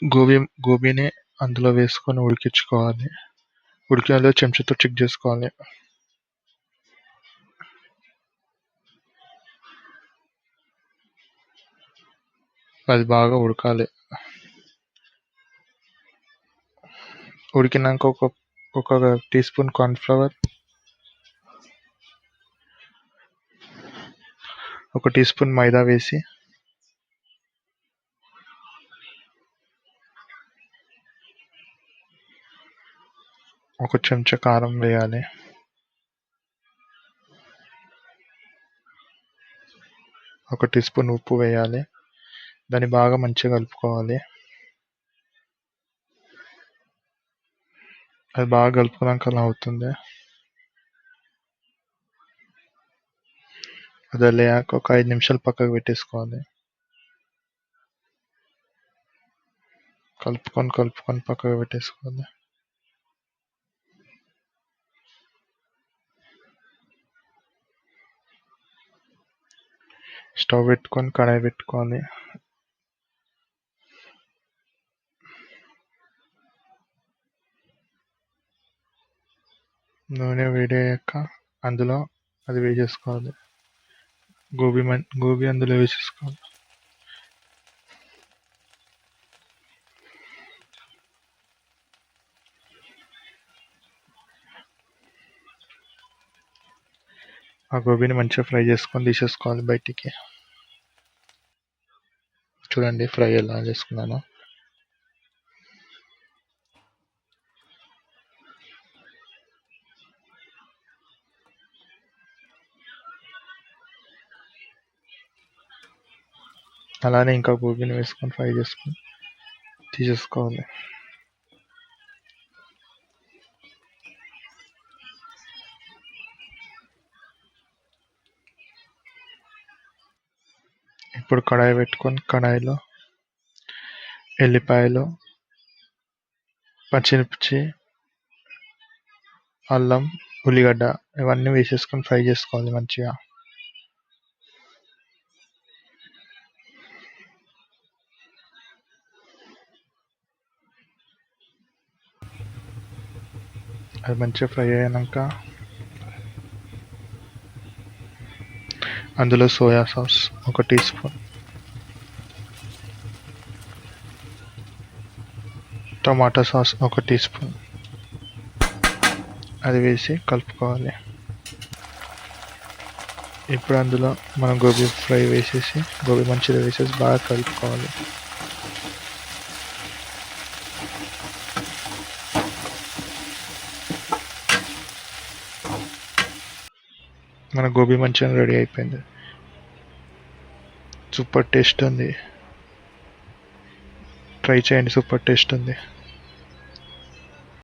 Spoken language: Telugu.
గోబీ గోబీని అందులో వేసుకొని ఉడికించుకోవాలి. ఉడికిందో చెంచాతో చెక్ చేసుకోవాలి. అది బాగా ఉడకాలి. ఉడికినాక ఒక టీ స్పూన్ కార్న్‌ఫ్లవర్, ఒక టీ స్పూన్ మైదా వేసి ఒక చెంచా కారం వేయాలి. ఒక టీ స్పూన్ ఉప్పు వేయాలి. దాన్ని బాగా మంచిగా కలుపుకోవాలి. అది బాగా కలుపుకున్నాక అలా అవుతుంది. అది అయ్యాక ఒక 5 నిమిషాలు పక్కకు పెట్టేసుకోవాలి. కలుపుకొని పక్కకు పెట్టేసుకోవాలి. స్టవ్ పెట్టుకొని కడాయి పెట్టుకోవాలి. నూనె వేడయ్యాక అందులో అది వేసేసుకోవాలి. గోబీ అందులో వేసేసుకోవాలి. ఆ గోబీని మంచిగా ఫ్రై చేసుకొని తీసేసుకోవాలి బయటికి. చూడండి ఫ్రై ఎలా చేసుకున్నాను. అలానే ఇంకా గోబీని వేసుకొని ఫ్రై చేసుకొని తీసేసుకోవాలి. ఇప్పుడు కడాయి పెట్టుకొని కడాయిలో ఎల్లిపాయలు, పచ్చిమిర్చి, అల్లం, ఉల్లిగడ్డ ఇవన్నీ వేసేసుకొని ఫ్రై చేసుకోవాలి మంచిగా. అది మంచిగా ఫ్రై అయినాక అందులో సోయా సాస్ ఒక టీ స్పూన్, టమాటా సాస్ ఒక టీ స్పూన్ అది వేసి కలుపుకోవాలి. ఇప్పుడు అందులో మనం గోబీ మంచిగా వేసేసి బాగా కలుపుకోవాలి. మన గోబీ మంచూరియన్ రెడీ అయిపోయింది. సూపర్ టేస్ట్ ఉంది. ట్రై చేయండి, సూపర్ టేస్ట్ ఉంది.